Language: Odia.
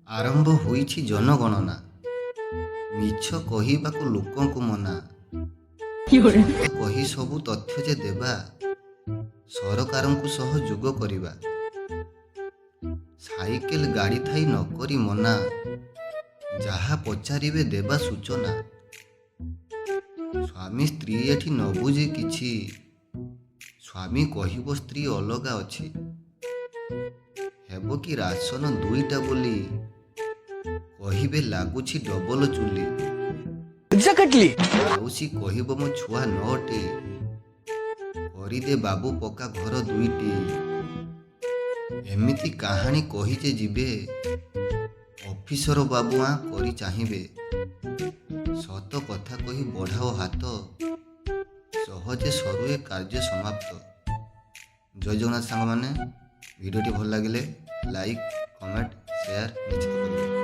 ଆରମ୍ଭ ହୋଇଛି ଜନଗଣନା। ମିଛ କହିବାକୁ ଲୋକଙ୍କୁ ମନା। ସତ କହି ସବୁ ତଥ୍ୟ ଯେ ଦେବା, ସରକାରଙ୍କୁ ସହଯୋଗ କରିବା। ସାଇକେଲ ଗାଡ଼ି ଥାଇ ନକରି ମନା, ଯାହା ପଚାରିବେ ଦେବା ସୂଚନା। ସ୍ୱାମୀ ସ୍ତ୍ରୀ ଏଠି ନ ବୁଝି କିଛି, ସ୍ୱାମୀ କହିବ ସ୍ତ୍ରୀ ଅଲଗା ଅଛି। ହେବ କି ରାସନ ଦୁଇଟା ବୋଲି, କହିବେ ଲାଗୁଛି ଡବଲ ଚୁଲି। ମାଉସୀ କହିବ ମୋ ଛୁଆ ନଅଟି, କରିଦେ ବାବୁ ପକ୍କା ଘର ଦୁଇଟି। ଏମିତି କାହାଣୀ କହି ଯେ ଯିବେ, ଅଫିସର ବାବୁଆ କରି ଚାହିଁବେ। ସତ କଥା କହି ବଢ଼ାଅ ହାତ, ସହଜେ ସରୁଏ କାର୍ଯ୍ୟ ସମାପ୍ତ। ଜୟ ଜଗନ୍ନାଥ ସାଙ୍ଗମାନେ, ଭିଡ଼ିଓଟି ଭଲ ଲାଗିଲେ ଲାଇକ୍, କମେଣ୍ଟ, ସେୟାର ନିଶ୍ଚିତ କରିବେ।